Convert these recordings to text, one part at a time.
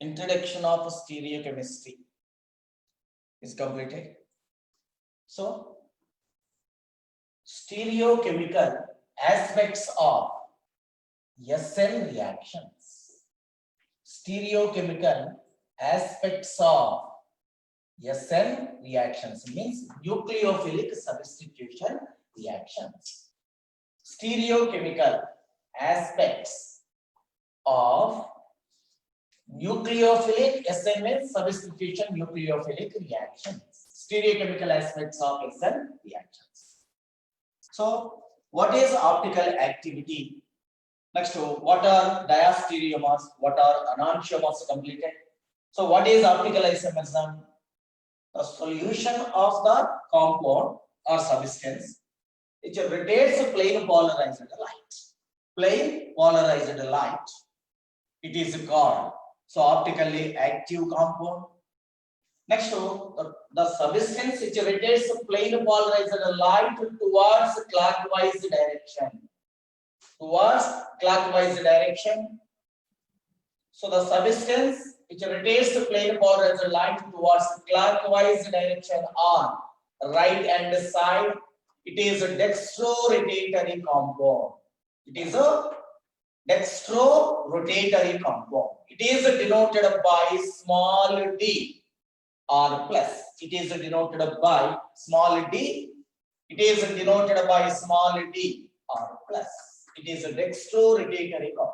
Introduction of stereochemistry is completed. So, stereochemical aspects of SN reactions. Stereochemical aspects of SN reactions means nucleophilic substitution reactions. Stereochemical aspects of nucleophilic SN means substitution nucleophilic reactions. Stereochemical aspects of SN reactions. So, what is optical activity? Next, what are diastereomers? What are enantiomers completed? So, what is optical isomerism? The solution of the compound or substance which rotates a plane polarized light. Plane polarized light. It is called so optically active compound. Next, the substance which rotates a plane polarized light towards clockwise direction. Towards clockwise direction. So the substance which rotates the plane polarized light towards clockwise direction on right hand side, it is a dextrorotatory compound. It is a dextrorotatory compound. It is denoted by small d or plus. It is denoted by small d. It is denoted by small d or plus. It is a dextrorotatory compound.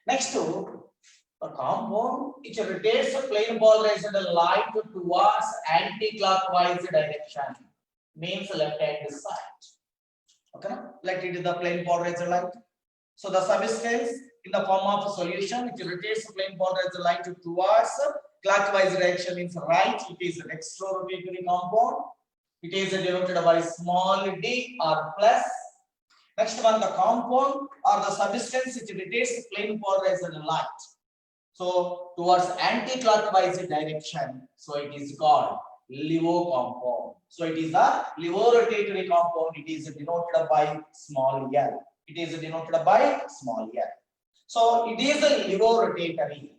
Next, the compound which rotates the plane polarized light towards anti-clockwise direction means left hand side. Okay, like it is the plane polarized light. So the substance in the form of a solution which rotates the plane polarized light towards clockwise direction means right. It is a dextrorotatory compound. It is denoted by small d or plus. Next one, the compound or the substance which rotates the plane polarized light. So towards anti-clockwise direction. So it is called LIVO compound. So it is a LIVO-rotatory compound. It is denoted by small l. It is denoted by small l. So it is a LIVO-rotatory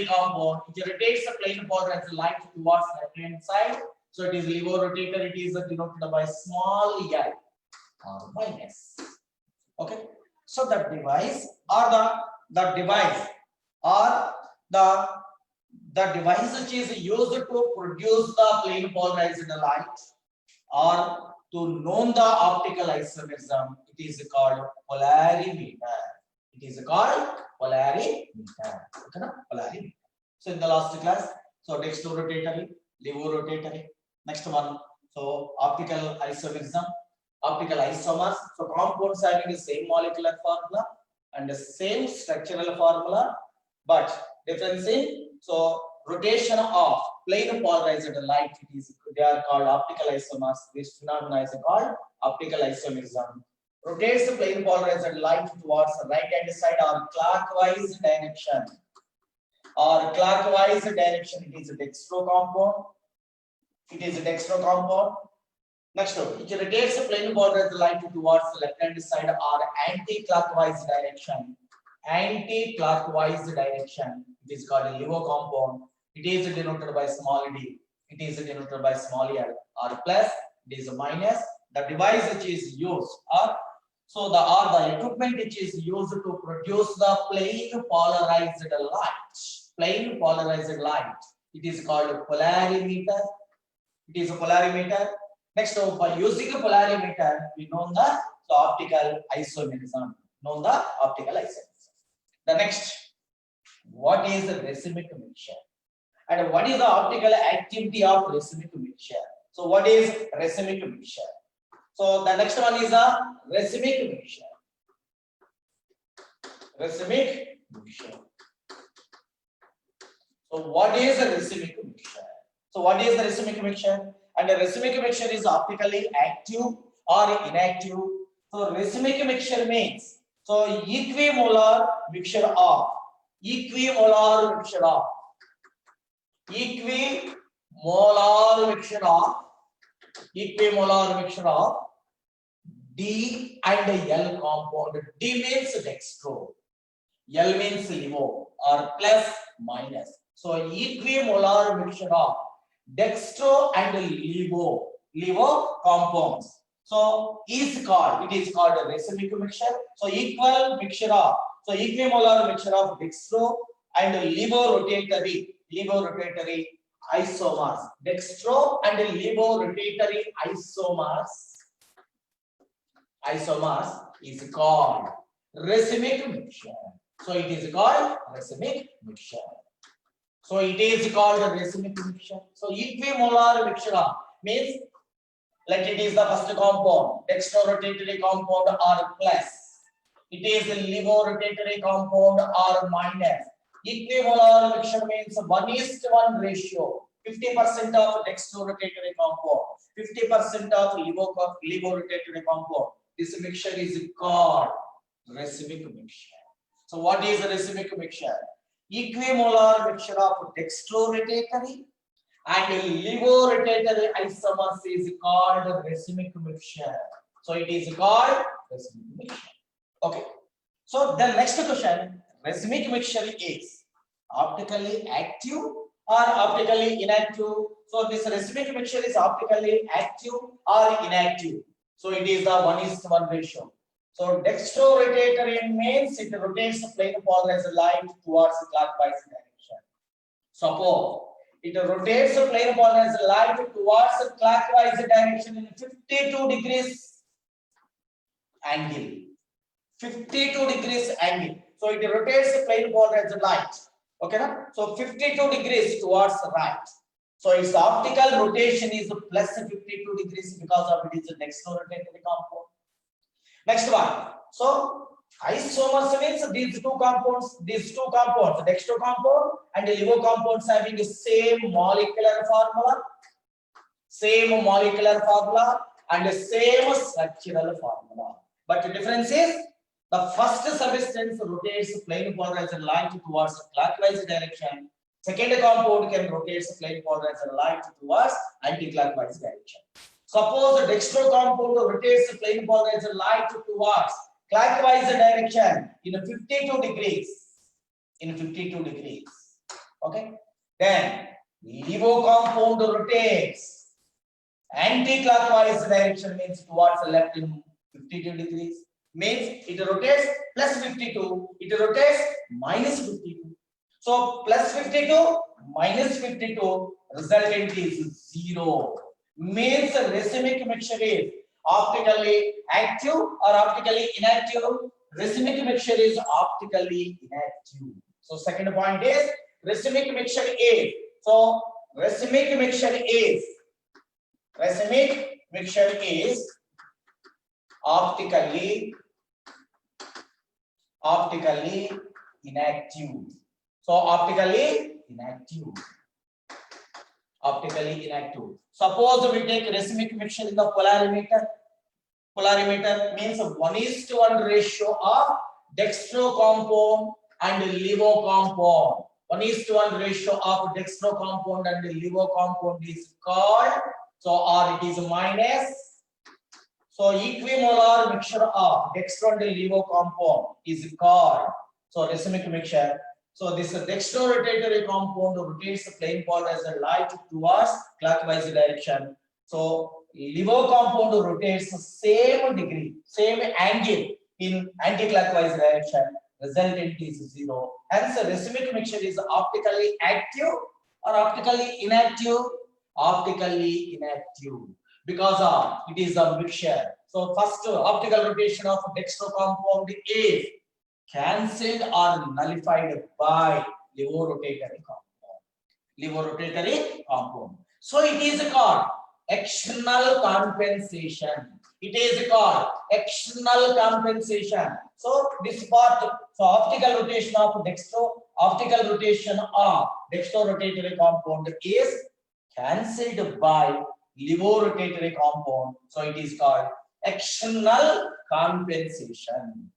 compound. It rotates the plane polarized light towards left hand side. So it is LIVO-rotatory. It is denoted by small l or minus. Okay. So the device or the device or the device which is used to produce the plane polarized light or to know the optical isomerism, it is called polarimeter. It is called polarimeter. Okay, na? Polarimeter. So in the last class, so dextrorotatory, LIVO-rotatory. Next one, so optical isomerism, optical isomers. So compounds having the same molecular formula and the same structural formula, but difference in so rotation of plane polarized light. They are called optical isomers. This phenomenon is called optical isomerism. Rotates the plane polarized light towards the right hand side or clockwise direction. Or clockwise direction. It is a dextro compound. It is a dextro compound. Next, it rotates the plane polarized light towards the left hand side or anti-clockwise direction. Anti-clockwise direction. It is called a LIVO compound. It is denoted by small d. It is denoted by small l or plus. It is a minus. The device which is used or the equipment which is used to produce the plane polarized light. Plane polarized light. It is called a polarimeter. It is a polarimeter. Next, by using a polarimeter, we know the optical isomerism. Know the optical isomerism. The next, what is the racemic mixture? And what is the optical activity of racemic mixture? So, what is racemic mixture? So, the next one is a racemic mixture. Racemic mixture. So, what is a racemic mixture? So, what is the racemic mixture? And the racemic mixture is optically active or inactive. So, racemic mixture means so equimolar mixture of D and L compound. D means dextro. L means LiVo or plus minus. So equimolar mixture of dextro and LiVo compounds. So it is called a racemic mixture. So equimolar mixture of dextro and levorotatory isomers. Dextro and levorotatory isomers is called racemic mixture. So it is called racemic mixture. So it is called a racemic mixture. So equimolar mixture means like it is the first compound, dextrorotatory compound or plus. It is a levorotatory compound or minus. Equimolar mixture means 1:1 ratio. 50% of dextrorotatory compound, 50% of levorotatory compound. This mixture is called racemic mixture. So what is a racemic mixture? Equimolar mixture of dextrorotatory and levorotatory isomers is called racemic mixture. So it is called racemic mixture. Okay. So the next question, racemic mixture is optically active or optically inactive. So this racemic mixture is optically active or inactive. So it is the 1:1 ratio. So dextrorotatory means it rotates the plane polarized light towards the clockwise direction. Suppose it rotates the plane polarized light towards the clockwise direction in 52 degrees angle. 52 degrees angle. So it rotates the plane polarized light. Okay, na? So 52 degrees towards the right. So its optical rotation is plus 52 degrees because of it is a dextrorotatory compound. Next one. So isomers means these two compounds, dextro compound and LiVo compounds having the same molecular formula and the same structural formula. But the difference is the first substance rotates plane polarized light towards the clockwise direction. Second compound can rotate the plane polarized light towards anti-clockwise direction. Suppose the dextro compound rotates the plane polarized light towards clockwise direction in 52 degrees. Okay. Then LiVo compound rotates anti-clockwise direction means towards the left in 52 degrees. Means it rotates plus 52, it rotates minus 52. So plus 52 minus 52 resultant is 0. Means the racemic mixture is optically active or optically inactive. Racemic mixture is optically inactive. So second point is racemic mixture is. So racemic mixture is optically inactive. So optically inactive. Suppose we take racemic mixture in the polarimeter. Polarimeter means 1:1 ratio of dextro compound and LiVo compound. 1:1 ratio of dextro compound and LiVo compound is called, so or it is minus. So equimolar mixture of dextro and LiVo compound is called, so racemic mixture. So this dextrorotatory compound rotates the plane polarized light towards clockwise direction. So LiVo compound rotates the same degree, same angle in anti-clockwise direction. Resultant is 0. Hence, the racemic mixture is optically active or optically inactive. Optically inactive because of it is a mixture. So first optical rotation of dextro compound is cancelled or nullified by levorotatory compound. So it is called external compensation. So this part, so optical rotation of dextrorotatory compound is cancelled by levorotatory compound. So it is called external compensation.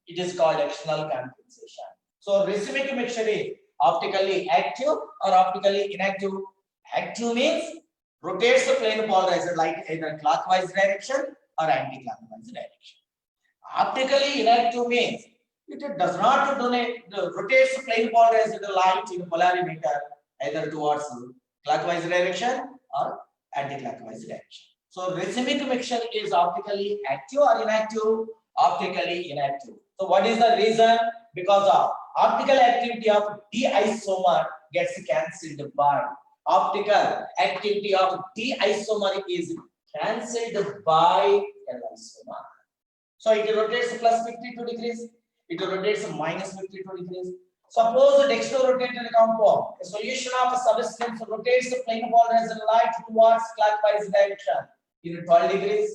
So racemic mixture is optically active or optically inactive. Active means rotates the plane polarized light either clockwise direction or anti-clockwise direction. Optically inactive means It does not rotates the plane polarized light in polarimeter either towards clockwise direction or anti-clockwise direction. So racemic mixture is optically active or inactive? Optically inactive. So what is the reason? Because of optical activity of D isomer gets cancelled by optical activity of D isomer is cancelled by L isomer. So it rotates plus 52 degrees, it rotates minus 52 degrees. Suppose the dextrorotatory compound, a solution of a substance rotates the plane polarized light towards clockwise direction in 12 degrees.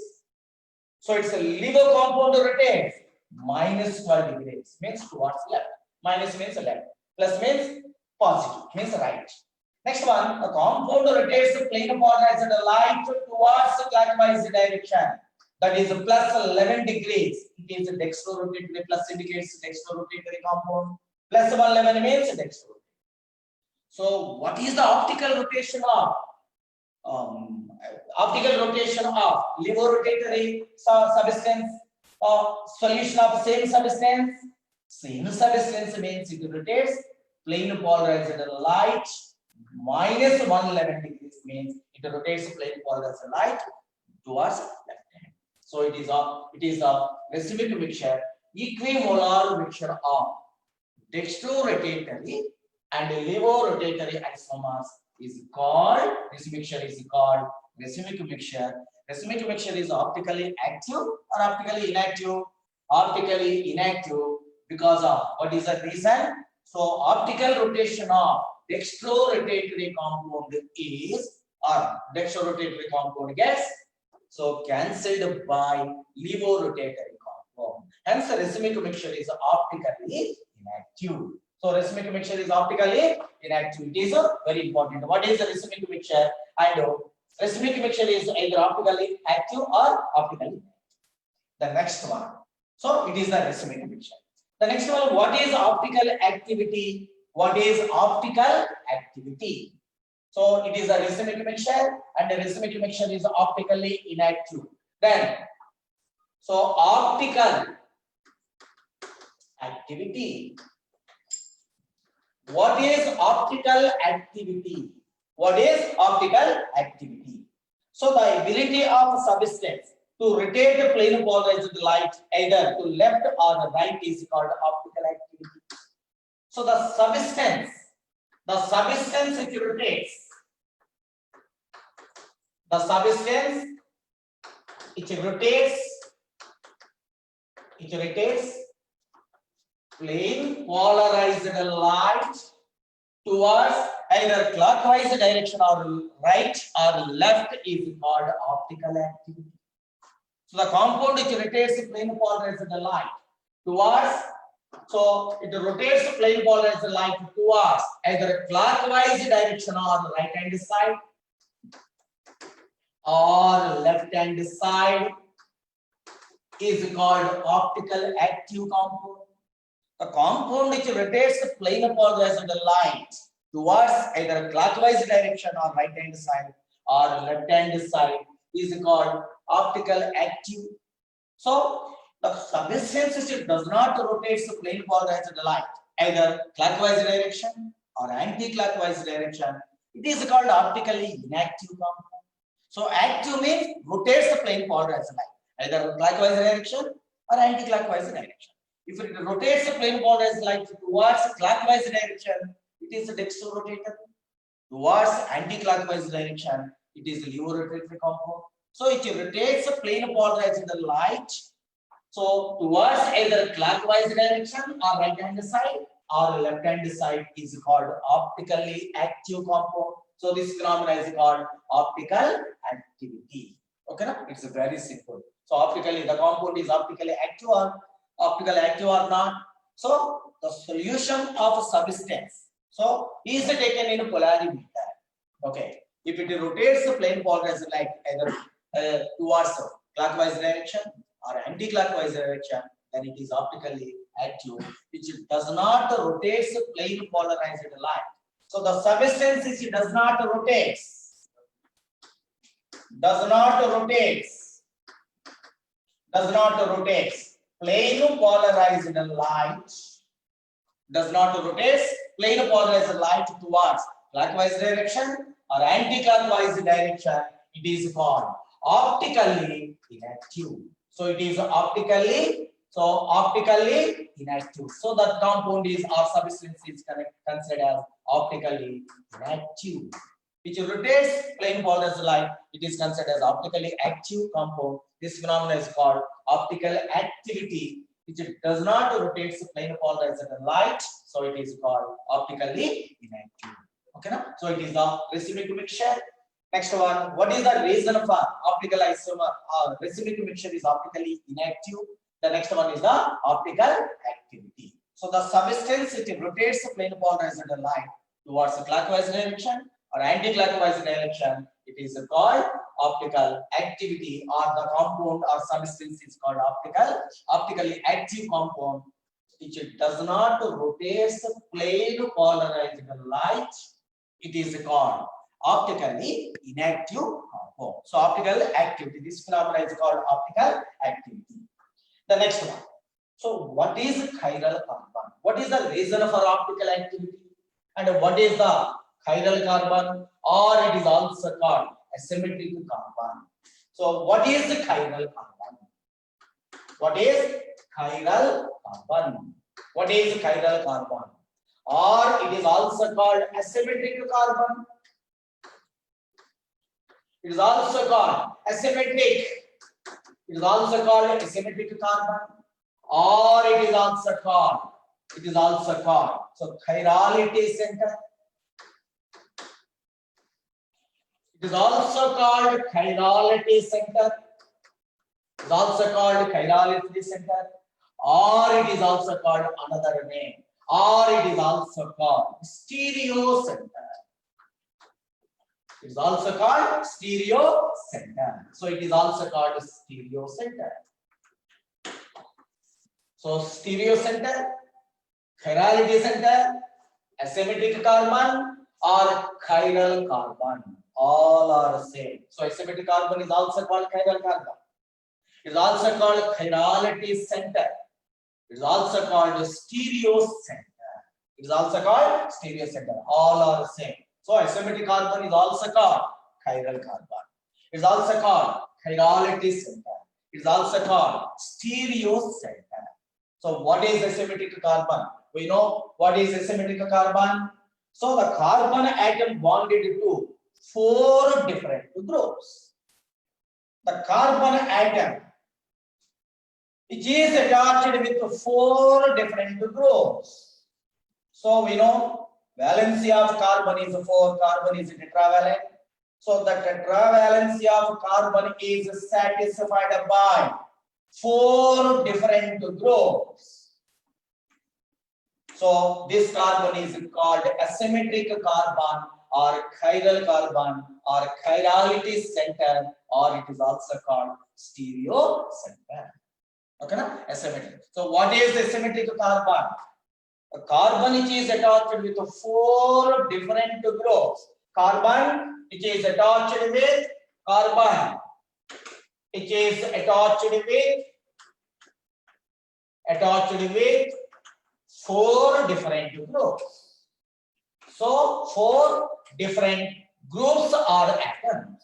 So it's a LIGO compound rotates minus 12 degrees, means towards left. Minus means left. Plus means positive, means right. Next one, the compound rotates the plane polarized light towards the clockwise direction. That is plus 11 degrees. It is a dextrorotatory, plus indicates dextrorotatory compound. Plus 111 means dextrorotatory. So what is the optical rotation of levorotatory substance or solution of same substance? Same substance means it rotates plane polarized light minus 111 degrees means it rotates plane polarized light towards left hand. So it is a racemic mixture, equimolar mixture of dextrorotatory and levorotatory isomers is called, this mixture is called racemic mixture. Racemic mixture is optically active or optically inactive? Optically inactive because of what is the reason? So optical rotation of dextrorotatory compound is, or dextrorotatory compound gets so cancelled by levorotatory compound. Hence the racemic mixture is optically inactive. So racemic mixture is optically inactive. It is very important. What is the racemic mixture? I know racemic mixture is either optically active or optically inactive. The next one. So it is the racemic mixture. The next one, what is optical activity? What is optical activity? So it is a racemic mixture and the racemic mixture is optically inactive. Then, so optical activity. What is optical activity? What is optical activity? So the ability of substance to rotate the plane polarized light either to left or the right is called optical activity. So the substance it rotates. The substance it rotates plane polarized light towards either clockwise direction or right or left is called optical activity. So the compound which rotates the plane polarized light towards, so it rotates the plane polarized light towards either clockwise direction or right hand side or left hand side is called optical active compound. The compound which rotates the plane polarized light towards either clockwise direction or right hand side or left hand side is called optical active. So the substance which does not rotate the plane polarized light either clockwise direction or anti-clockwise direction, it is called optically inactive compound. So active means rotates the plane polarized light either clockwise direction or anti-clockwise direction. If it rotates the plane polarized light towards clockwise direction, it is a dextrorotator. Towards anti-clockwise direction, it is a levorotatory compound. So it rotates the plane polarized light. So towards either clockwise direction or right hand side or left hand side is called optically active compound. So this phenomenon is called optical activity. Okay, na? It's very simple. So optically, the compound is optically active or not. So the solution of a substance so is taken in a polarimeter. Okay, if it rotates the plane polarized light either towards clockwise direction or anti-clockwise direction, then it is optically active, which does not rotate the plane polarized light. So the substance which does not rotate plane polarized light does not rotate plane polarized light towards clockwise direction or anti-clockwise direction, it is called optically inactive. So it is optically inactive. So that compound is or substance is considered as optically inactive. Which rotates plane polarized light, it is considered as optically active compound. This phenomenon is called optical activity, which does not rotate plane polarized light, so it is called optically inactive. Okay, now? So it is the racemic mixture. Next one, what is the reason for optical isomer? Racemic mixture is optically inactive. The next one is the optical activity. So the substance it rotates plane polarized light towards the clockwise direction or anti-clockwise direction, it is called optical activity, or the compound or substance is called optically active compound, which does not rotate plane polarized light, it is called optically inactive compound. So optical activity, this phenomenon is called optical activity. The next one. So what is chiral carbon? What is the reason for optical activity? And what is the chiral carbon, or it is also called asymmetric carbon? So what is the chiral carbon? What is chiral carbon? What is chiral carbon? Or it is also called asymmetric carbon. It is also called asymmetric. It is also called asymmetric carbon, or it is also called. So chirality center. It is also called chirality center. It is also called chirality center, or it is also called another name, or it is also called stereo center. It is also called stereo center. So it is also called stereo center. So stereo center, chirality center, asymmetric carbon, or chiral carbon, all are the same. So asymmetric carbon is also called chiral carbon. It is also called chirality center. It is also called stereo center. It is also called stereo center. All are the same. So asymmetric carbon is also called chiral carbon. It is also called chirality center. It is also called stereo center. So what is asymmetric carbon? We know what is asymmetric carbon. So the carbon atom bonded to 4 different groups. The carbon atom, it is attached with 4 different groups. So we know valency of carbon is 4, carbon is tetravalent. So the tetravalency of carbon is satisfied by 4 different groups. So this carbon is called asymmetric carbon, or chiral carbon, or chirality center, or it is also called stereo center. Okay, na? Asymmetric. So what is asymmetric carbon? A carbon which is attached with 4 different groups. Carbon which is attached with carbon, which is attached with 4 different groups. So 4 different groups or atoms.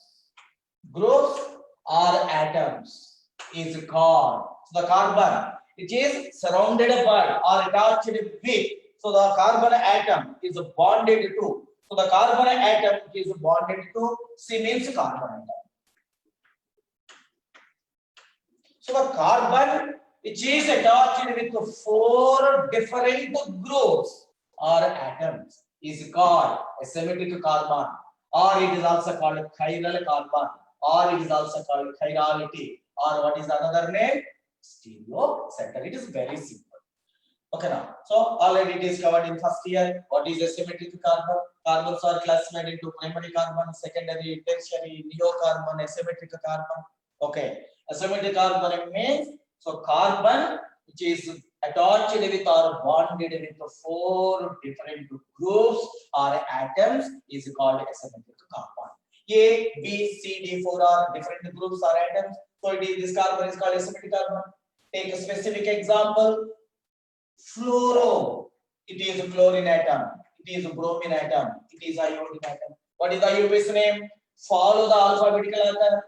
Groups or atoms is called. So the carbon, it is surrounded by or attached with. So the carbon atom is bonded to. So the carbon atom is bonded to C means carbon atom. So the carbon which is attached with 4 different groups or atoms is called asymmetric carbon, or it is also called chiral carbon, or it is also called chirality, or what is another name? Stereo center. It is very simple. Okay, now. So already it is covered in first year. What is asymmetric carbon? Carbons are classified into primary carbon, secondary, tertiary, neocarbon, asymmetric carbon. Okay. Asymmetric carbon means so carbon which is attached with or bonded with 4 different groups or atoms is called asymmetric carbon. A, B, C, D, 4 are different groups or atoms. So it is, this carbon is called asymmetric carbon. Take a specific example. Fluoro. It is a chlorine atom. It is a bromine atom. It is iodine atom. What is the IUPAC name? Follow the alphabetical order.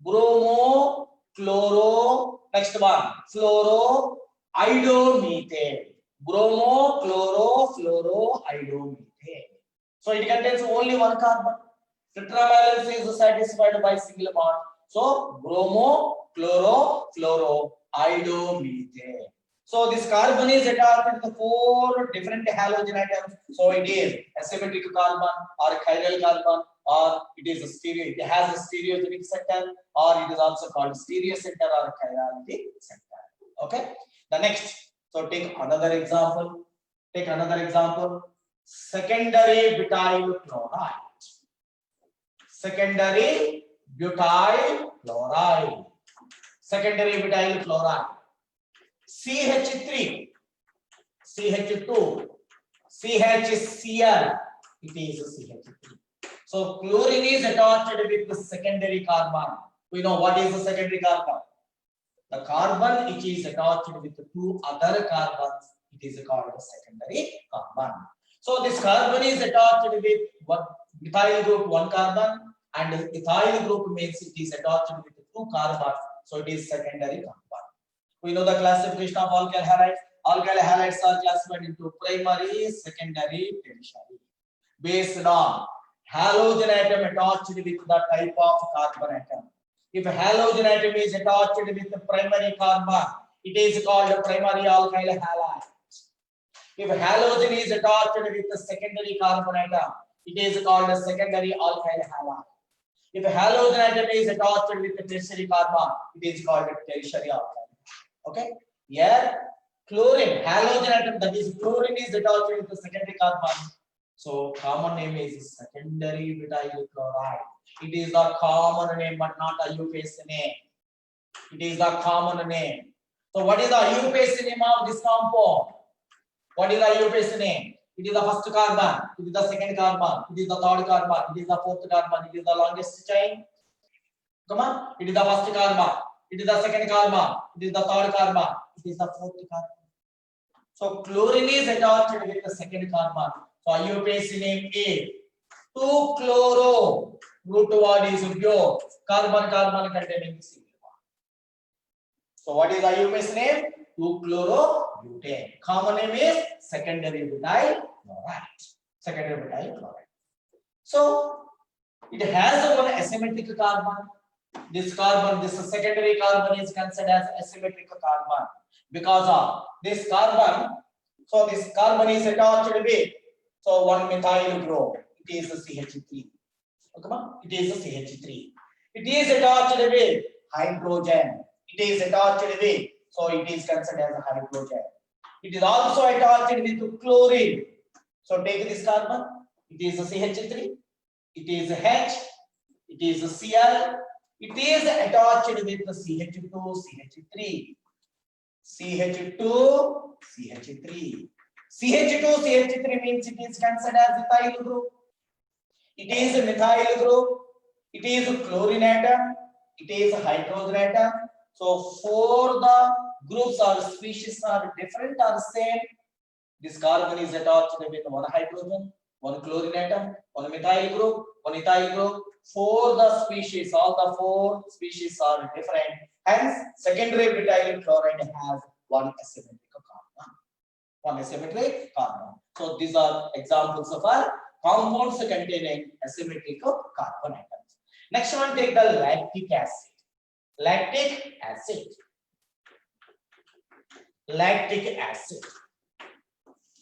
Bromo, chloro. Next one. Fluoro, iodomethane. Bromo, chloro, fluoro, iodomethane. So it contains only one carbon. Tetravalence is satisfied by single bond. So bromo, chloro, fluoro, iodomethane. So this carbon is attached to the 4 different halogen atoms. So it is asymmetric carbon or chiral carbon, or it is a stereo. It has a stereogenic center, or it is also called stereo center or chirality center. Okay. The next. So take another example. Take another example. Secondary butyl chloride. Secondary butyl chloride. Secondary butyl chloride. CH3, CH2, CHCl, it is CH3. So chlorine is attached with the secondary carbon. We know what is the secondary carbon. The carbon which is attached with the 2 other carbons, it is called the secondary carbon. So this carbon is attached with one methyl group 1 carbon, and ethyl group means it is attached with 2 carbons. So it is secondary carbon. We know the classification of alkyl halides. Alkyl halides are classified into primary, secondary, tertiary, based on halogen atom attached with the type of carbon atom. If halogen atom is attached with the primary carbon, it is called primary alkyl halide. If halogen is attached with the secondary carbon atom, it is called a secondary alkyl halide. If halogen atom is attached with the tertiary carbon, it is called a tertiary alkyl. Okay, here chlorine, halogen atom, that is chlorine, is attached with the secondary carbon. So common name is secondary butyl chloride. It is the common name but not a IUPAC name. It is the common name. So what is the IUPAC name of this compound? What is the IUPAC name? It is the first carbon, it is the second carbon, it is the third carbon, it is the fourth carbon, it is the longest chain. Come on, it is the first carbon, it is the second carbon, it is the third carbon, it is the fourth carbon. So chlorine is attached with the second carbon. So IUPAC name is 2-chloro. Root word is bio. Carbon containing single bond. So what is IUPAC name? 2-chlorobutane. Common name is secondary butyl chloride. Secondary butyl chloride. So it has one asymmetric carbon. This carbon, this secondary carbon is considered as asymmetric carbon because of this carbon. So this carbon is attached with one methyl group. It is a CH3. Okay, it is a CH3. It is attached with hydrogen. It is attached with, so it is considered as a hydrogen. It is also attached with chlorine. So take this carbon. It is a CH3. It is a H. It is a Cl. It is attached with the CH2, CH3. CH2, CH3. CH2, CH3 means it is considered as ethyl group. It is a methyl group. It is a chlorine atom. It is a hydrogen atom. So for the groups or species are different or same, this carbon is attached with one hydrogen, one chlorine atom, one methyl group, one ethyl group. For the species, all the 4 species are different. Hence, secondary butyl chloride has one asymmetric carbon. One asymmetric carbon. So these are examples of our compounds containing asymmetric carbon atoms. Next one, take the lactic acid. Lactic acid. Lactic acid.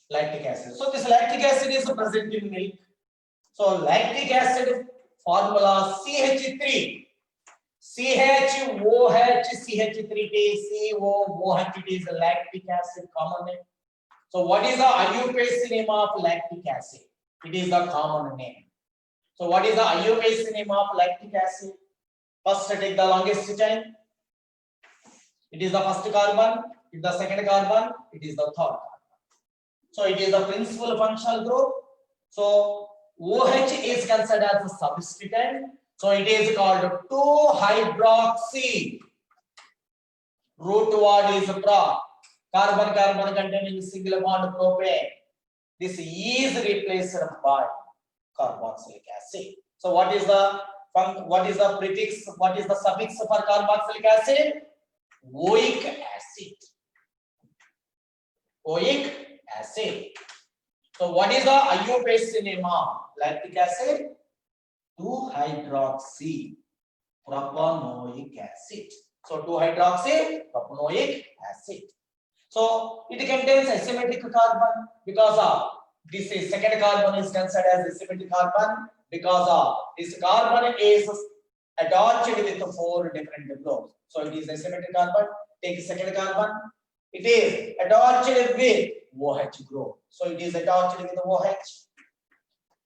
Lactic acid. So this lactic acid is present in milk. So lactic acid formula CH3. CHOH, CH3, COOH, it is lactic acid common name. So what is the IUPAC name of lactic acid? It is the common name. So what is the IUPAC name of lactic acid? First take the longest chain. It is the first carbon, it is the second carbon, it is the third carbon. So it is the principal functional group. So OH is considered as a substituent. So it is called 2-hydroxy. Root word is prop. Carbon carbon containing single bond propane. This is replaced by carboxylic acid. So what is the prefix? What is the suffix for carboxylic acid? Oic acid. Oic acid. So what is the IUPAC name of lactic acid? 2-hydroxy propanoic acid. So 2-hydroxy acid. So it contains asymmetric carbon because of this is second carbon is considered as asymmetric carbon because of this carbon is attached with 4 different groups. So it is asymmetric carbon. Take second carbon. It is attached with OH group. So it is attached with OH.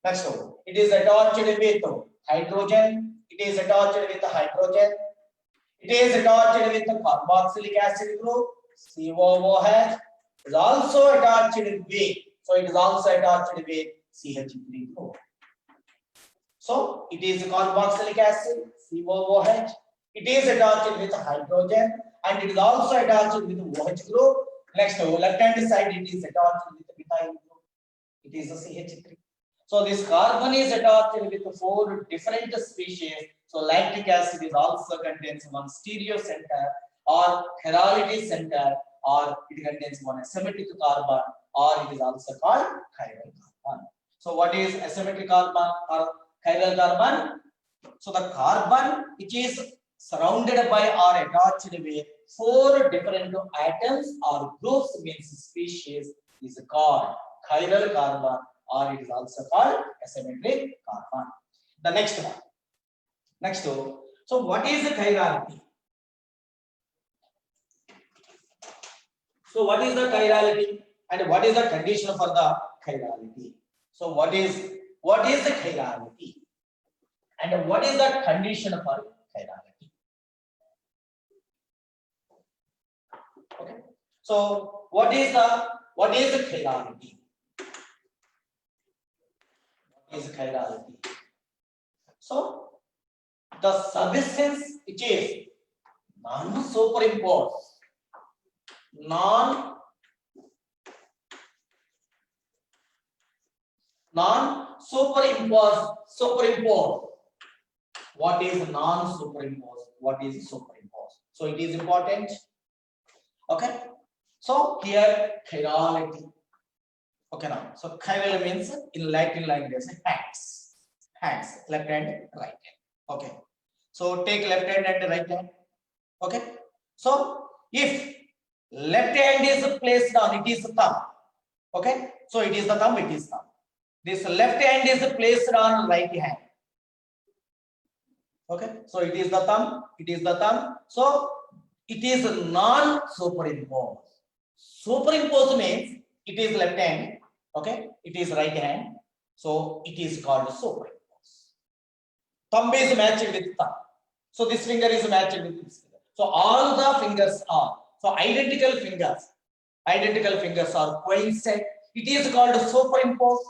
Next one, it is attached with hydrogen. It is attached with hydrogen. It is attached with carboxylic acid group. COOH is also attached with. So it is also attached with CH3 group. So it is carboxylic acid, COOH. It is attached with hydrogen and it is also attached with OH group. Next, left hand side, it is attached with methyl group. It is a CH3. So this carbon is attached with 4 different species. So lactic acid is also contains one stereo center or chirality center, or it contains one asymmetric carbon, or it is also called chiral carbon. So what is asymmetric carbon or chiral carbon? So the carbon which is surrounded by or attached with 4 different atoms or groups means species is called chiral carbon, or it is also called asymmetric carbon. The next one. So what is the chirality? So what is the chirality and what is the condition for the chirality? So what is the chirality and what is the condition for chirality? Okay. So what is the chirality? What is chirality? So the substance which is non-superimposed, superimposed. What is non-superimposed? What is superimposed? So it is important. Okay. So here chirality. Okay now. So chiral means in Latin language hands, left hand, right hand. Okay. So take left hand and right hand. Okay. So if left hand is placed on, it is thumb. Okay. So it is the thumb, it is thumb. This left hand is placed on right hand. Okay. So it is the thumb, it is the thumb. So it is non-superimposed. Superimposed means it is left hand. Okay. It is right hand. So it is called superimposed. Thumb is matched with thumb. So this finger is matched with this finger. So all the fingers are, so identical fingers are coincident. It is called superimposed.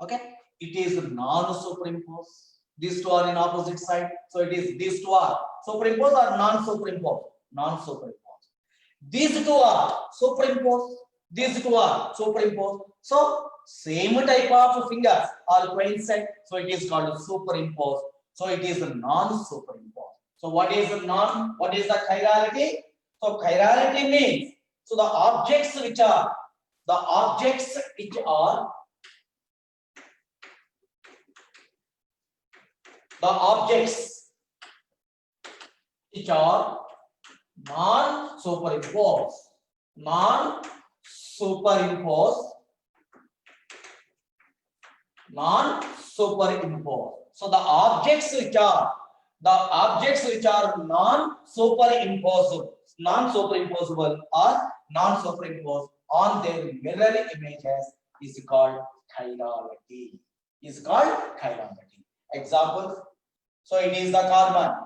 Okay. It is non-superimposed. These two are in opposite side. So it is these two are superimposed or non-superimposed? Non-superimposed. These two are superimposed. These two are superimposed. So same type of fingers are coincident. So it is called superimposed. So it is non-superimposed. So what is the chirality? So chirality means, so the objects which are non-superimposed. So the objects which are non-superimposable or non-superimposed on their mirror images is called chirality. Example. So it is the carbon.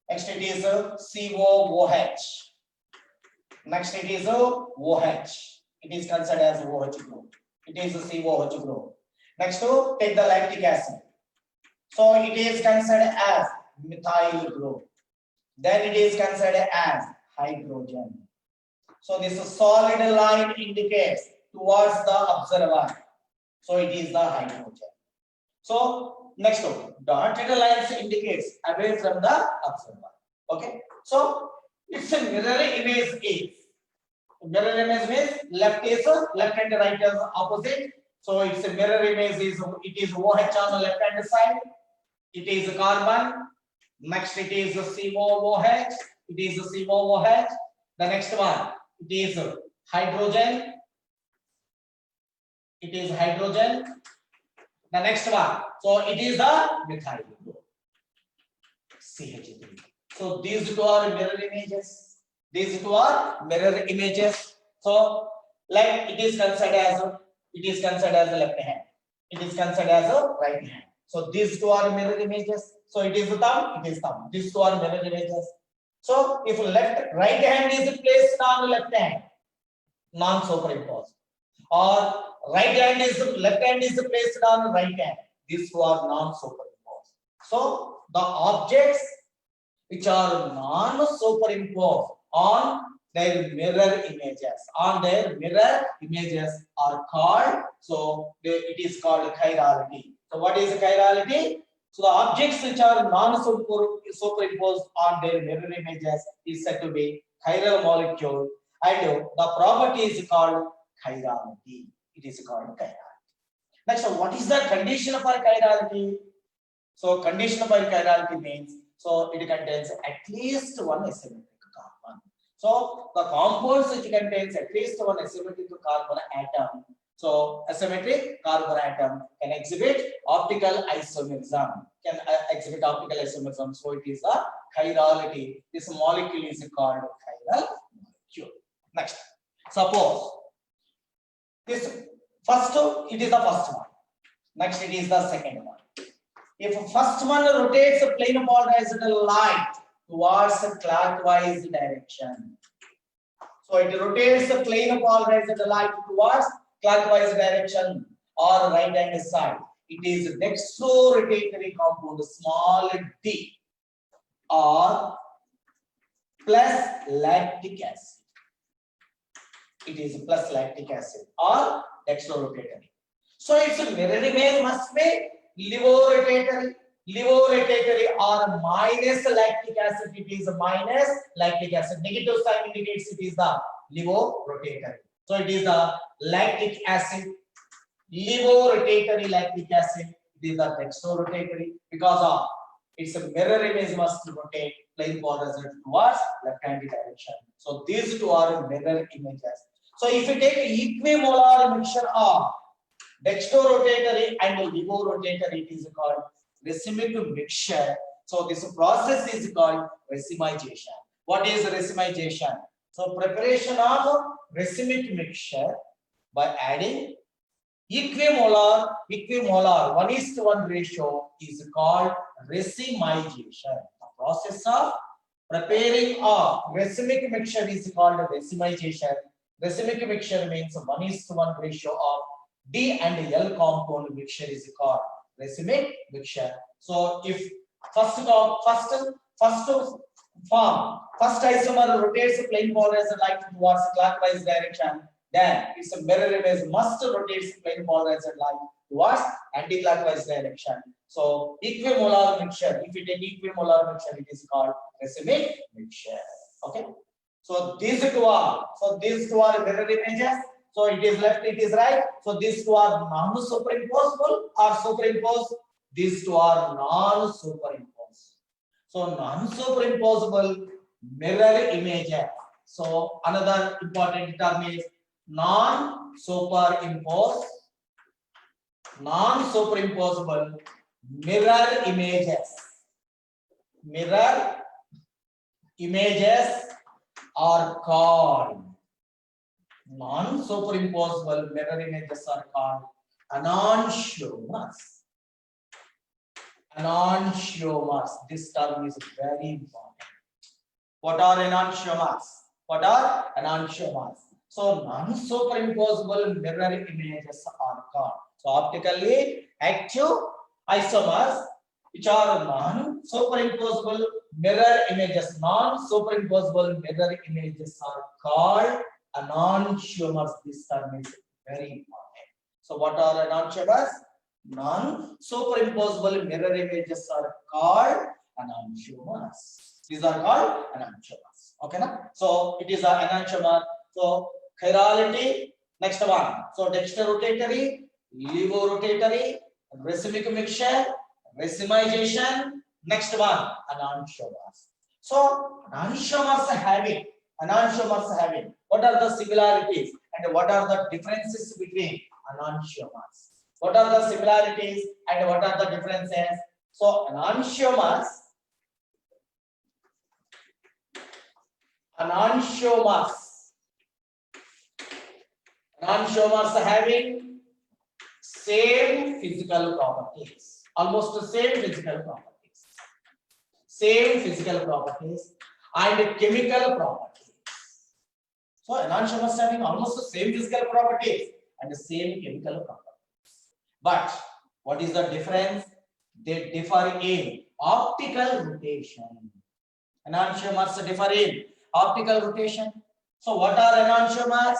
Next it is COOH. Next it is OH. It is considered as OH group. It is a COOH group. Next to take the lactic acid. So it is considered as methyl group. then it is considered as hydrogen. So this solid line indicates towards the observer. So it is the hydrogen. So next one, dotted lines indicates away from the observer. Okay. So it's a mirror image is. Mirror image means left is left and right is opposite. So it's a mirror image is it is OH on the left hand side. It is carbon. Next it is COOH. It is COOH. The next one it is hydrogen. It is hydrogen. The next one. So it is the methyl. CH3. So these two are mirror images. These two are mirror images. So like it is considered as the left hand. It is considered as a right hand. So these two are mirror images. So it is the thumb. It is thumb. These two are mirror images. So if right hand is placed on left hand, non-superimposed, or left hand is placed on right hand, these two are non-superimposed. So the objects which are non-superimposed on their mirror images are called, so it is called chirality. So what is chirality? So the objects which are non-superimposed on their mirror images is said to be chiral molecule, and the property is called chirality. It is called chirality. Next, what is the condition for chirality? So condition for chirality means, so it contains at least one asymmetric carbon. So the compounds which contains at least one asymmetric carbon atom, so asymmetric carbon atom can exhibit optical isomerism. So it is a chirality. This molecule is called chiral molecule. Next, suppose this first, it is the first one. Next, it is the second one. If first one rotates a plane polarized light towards a clockwise direction, so it rotates the plane polarized light towards clockwise direction or right hand side. It is dextrorotatory compound, small d, or plus lactic acid. It is plus lactic acid or dextrorotatory. So its mirror image must be levorotatory or minus lactic acid. It is minus lactic acid. Negative sign indicates it is the levorotatory. So it is the lactic acid, levorotatory lactic acid. It is the dextrorotatory because of its mirror image must rotate plane polarized towards left-hand direction. So these two are mirror images. So if you take equimolar mixture of dextrorotatory and levorotatory, it is called racemic mixture. So this process is called racemization. What is racemization? So preparation of racemic mixture by adding equimolar 1:1 ratio is called racemization. The process of preparing a racemic mixture is called racemization. Racemic mixture means 1:1 ratio of D and L compound mixture is called racemic mixture. So if first isomer rotates plane polarized light towards clockwise direction, then its mirror image must rotate plane polarized light towards anti-clockwise direction. So equimolar mixture, if it is equimolar mixture, it is called racemic mixture. Okay. So these two are mirror images. So it is left, it is right. So these two are non-superimposable or superimposed. These two are non-superimposed. So non-superimposable mirror images. So another important term is non-superimposed, non-superimposable mirror images. Mirror images are called non-superimposable mirror images are called enantiomers. Enantiomers. This term is very important. What are enantiomers? What are enantiomers? So non-superimposable mirror images are called. So optically active isomers which are non-superimposable mirror images, non-superimposable mirror images are called enantiomers. This term is very important. So what are enantiomers? Non-superimposable mirror images are called enantiomers. These are called enantiomers. Okay, na? So it is an enantiomer. So chirality, next one. So dextrorotatory, levorotatory, racemic mixture, racemization. Next one, enantiomers. So enantiomers having, what are the similarities and what are the differences between enantiomers? What are the similarities and what are the differences? So enantiomers having same physical properties, almost the same physical properties, and chemical properties. So enantiomers having almost the same physical properties and the same chemical properties. But what is the difference? They differ in optical rotation. Enantiomers differ in optical rotation. So what are enantiomers?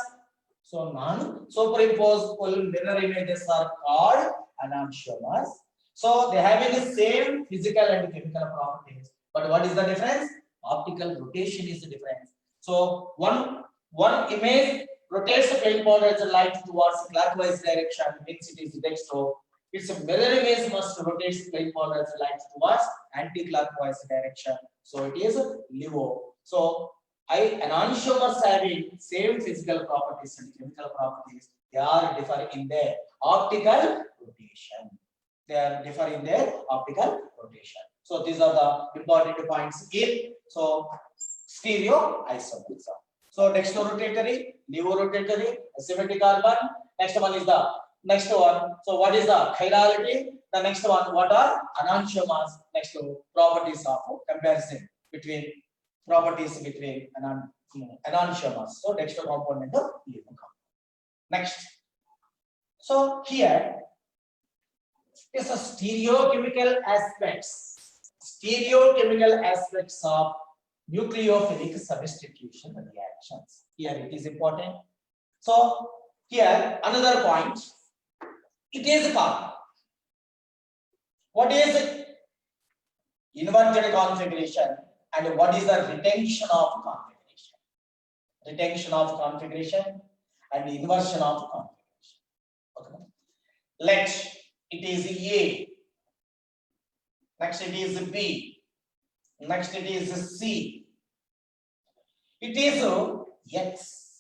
So non-superimposable mirror images are called enantiomers. So they having the same physical and chemical properties. But what is the difference? Optical rotation is the difference. So one image rotates the plane powder light towards clockwise direction, means it is dextro. Its mirror image must rotate the plane powder light towards anti-clockwise direction. So it is levo. So enantiomers having same physical properties and chemical properties, they are different in their optical rotation. So these are the important points in stereoisomerism. So dextrorotatory, levorotatory, asymmetric carbon. Next one is the next one. So what is the chirality? The next one, what are enantiomers? Next properties of comparison between enantiomers. So dextro component of levo component. Next. So here is a stereochemical aspects of nucleophilic substitution reactions. Here it is important. So here another point. It is carbon. What is inverted configuration and what is the retention of configuration? Retention of configuration and inversion of configuration. Okay. Let it is A. Next it is B. Next it is C. It is X.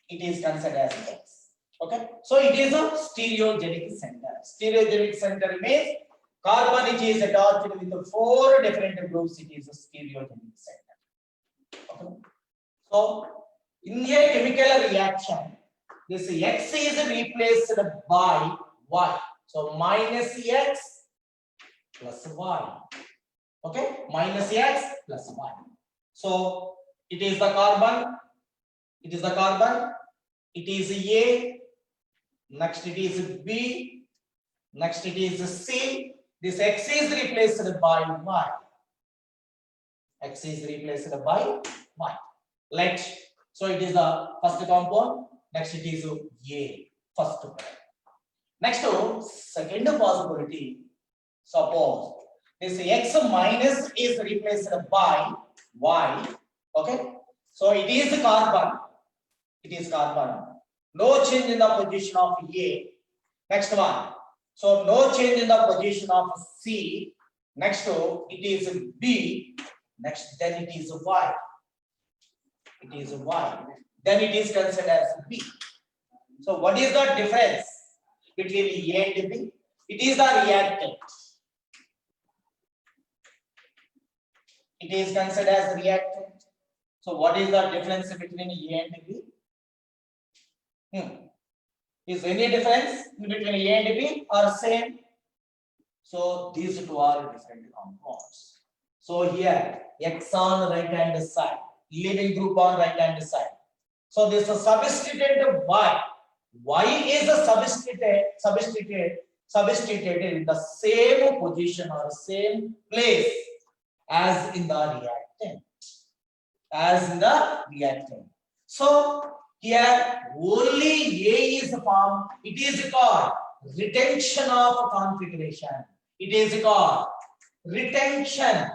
It is considered as X. Okay. So it is a stereogenic center. Stereogenic center means carbon it is attached with 4 different groups. It is a stereogenic center. Okay. So in a chemical reaction, this X is replaced by Y. So minus X plus Y. Okay, minus X plus Y. So it is the carbon. It is A. Next it is B. Next it is C. This X is replaced by Y. X is replaced by Y. Let. So it is the first compound. Next it is A. First one. Next second possibility. Suppose this X minus is replaced by Y. Okay. So it is carbon. No change in the position of A. Next one. So no change in the position of C. Next it is B. Next then it is Y. Then it is considered as B. So what is the difference between A and B? It is the reactant. It is considered as reactant. So what is the difference between A and B? Is any difference between A and B or same? So these two are different compounds. So here X on right hand side, leading group on right hand side. So this is substituted Y. Y is a substituted in the same position or same place as in the reactant. As in the reactant. So here only A is formed. It is called retention of configuration. It is called retention.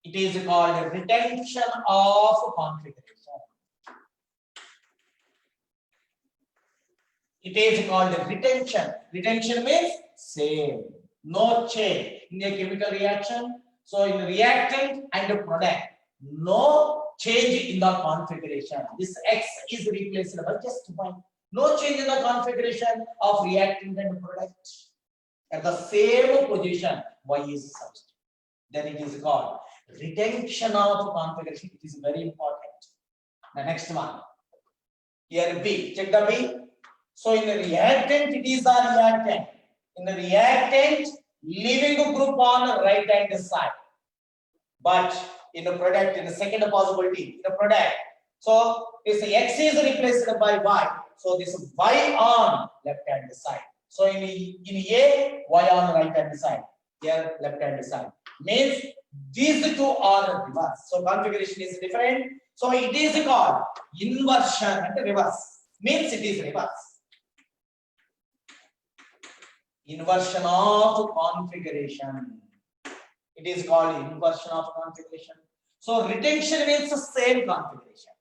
It is called retention of configuration. It is called retention. Retention means same, no change in a chemical reaction. So in reactant and product, no change in the configuration. This X is replaced by just one. No change in the configuration of reactant and product. At the same position, Y is substituted. Then it is called retention of configuration. It is very important. The next one. Here B. Check the B. So in the reactant, it is the reactant. In the reactant, leaving group on the right hand side. But in the product, in the second possibility, in the product, so this X is replaced by Y. So this Y on left hand side. So in A, Y on right hand side. Here left hand side. Means these two are reverse. So configuration is different. So it is called inversion and reverse. Means it is reverse. Inversion of configuration. It is called inversion of configuration. So retention means the same configuration.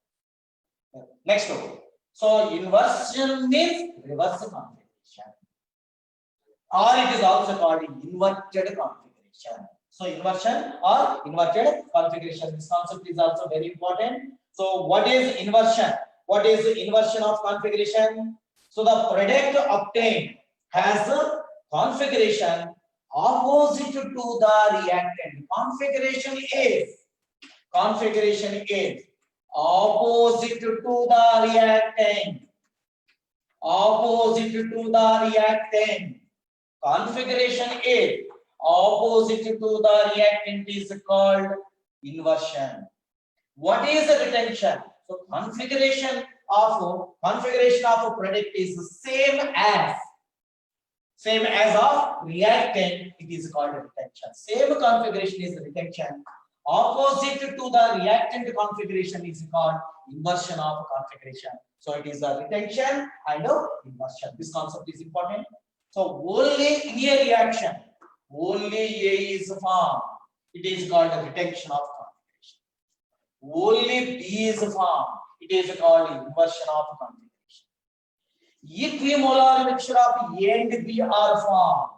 Next one. So inversion means reverse configuration. Or it is also called inverted configuration. So inversion or inverted configuration. This concept is also very important. So what is inversion? What is the inversion of configuration? So the product obtained has a configuration opposite to the reactant. Configuration is opposite to the reactant. Opposite to the reactant. Configuration is opposite to the reactant is called inversion. What is the retention? So configuration of a product is the same as of reactant, it is called retention. Same configuration is retention. Opposite to the reactant configuration is called inversion of configuration. So it is a retention and a inversion. This concept is important. So only in a reaction, only A is formed. It is called a retention of configuration. Only B is formed. It is called inversion of configuration. Equimolar mixture of A and B are formed.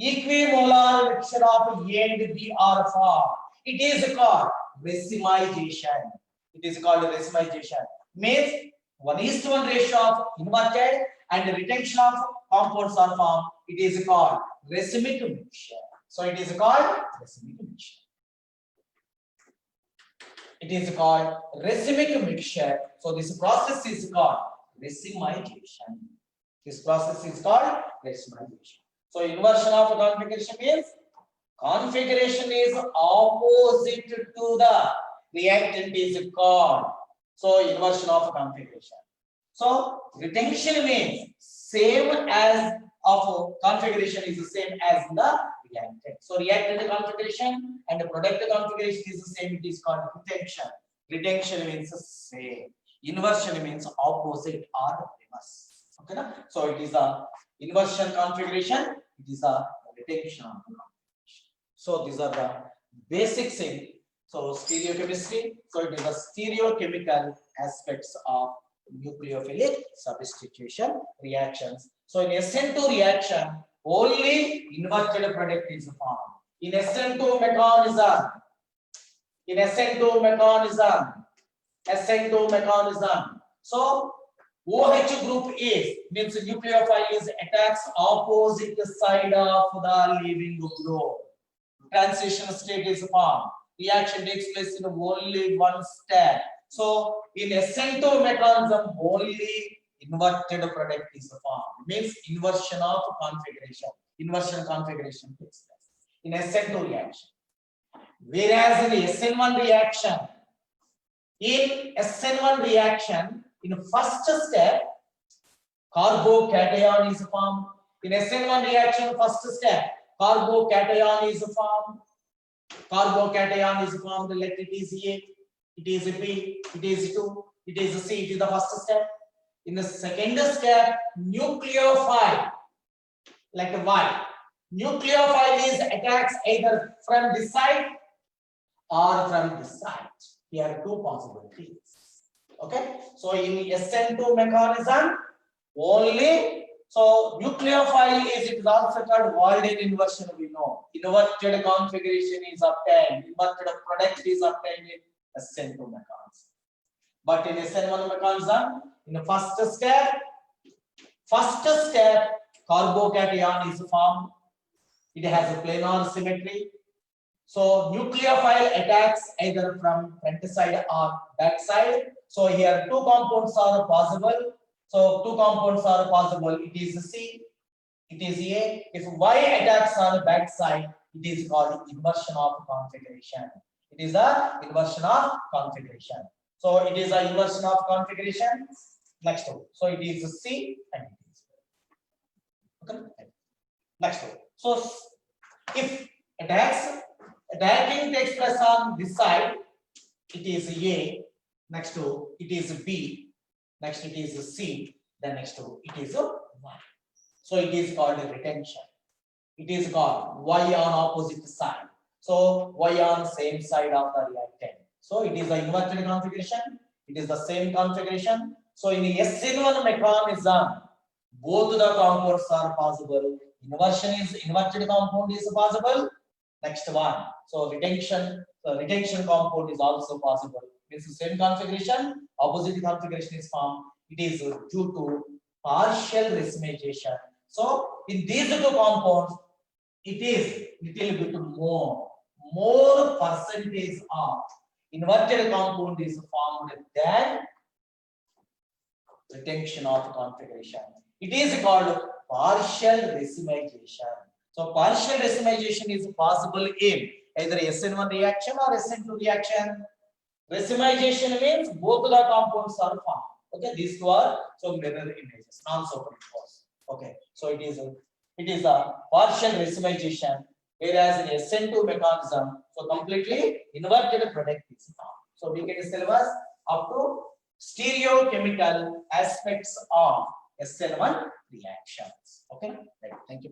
Equimolar mixture of A and B are formed. It is called racemization. It is called racemization. Means 1:1 ratio of inverted and retention of compounds are formed. It is called racemic mixture. So it is called racemic mixture. It is called racemic mixture. So this process is called racemization. This process is called racemization. So inversion of configuration means configuration is opposite to the reactant is called. So inversion of configuration. So retention means same as of configuration is the same as the reactant. So reactant configuration and the product configuration is the same. It is called retention. Retention means the same. Inversion means opposite or reverse. Okay, na? So it is a inversion configuration. It is a retention of the configuration. So these are the basic thing. So stereochemistry. So it is the stereochemical aspects of nucleophilic substitution reactions. So in SN2 reaction, only inverted product is formed. In SN2 mechanism. So OH group is means nucleophile is attacks opposite side of the leaving group. Transition state is formed. Reaction takes place in only one step. So in SN2 mechanism, only inverted product is formed. Means inversion of configuration. Inversion configuration takes place in SN2 reaction. Whereas in SN1 reaction, in first step, carbocation is formed. In SN1 reaction, first step, carbocation is formed. Carbocation is formed, let it is A, it is B, it is 2, it is C, it is the first step. In the second step, nucleophile, like Y. Nucleophile is attacks either from this side or from this side. Here are two possibilities. Okay, so in SN2 mechanism, only so nucleophile it is also called Walden inversion. We know inverted configuration is obtained, inverted product is obtained in SN2 mechanism. But in SN1 mechanism, in the first step, carbocation is formed. It has a planar symmetry. So nucleophile attacks either from front side or back side. So here two compounds are possible. So two compounds are possible. It is C, it is A. If Y attacks on the back side, it is called inversion of configuration. It is a inversion of configuration. So it is a inversion of configuration. Next one. So it is C and it is A. Okay. Next one. So if attacking takes place on this side, it is A. Next to it is B. Next it is C. Then next to it is Y. So it is called a retention. It is called Y on opposite side. So Y on same side of the reactant. So it is the inverted configuration. It is the same configuration. So in the SN1 mechanism, both the compounds are possible. Inversion is inverted compound is possible. Next one. So retention compound is also possible. Means the same configuration, opposite configuration is formed. It is due to partial racemization. So in these two compounds, it is little bit more percentage of inverted compound is formed than retention of configuration. It is called partial racemization. So partial racemization is possible in either SN1 reaction or SN2 reaction. Racemization means both the compounds are formed. Okay, these two are so mirror images, non-superimposed. Okay, so it is a partial racemization, whereas in SN2 mechanism, so completely inverted product is formed. So we can syllabus up to stereochemical aspects of SN1 reactions. Okay, right. Thank you.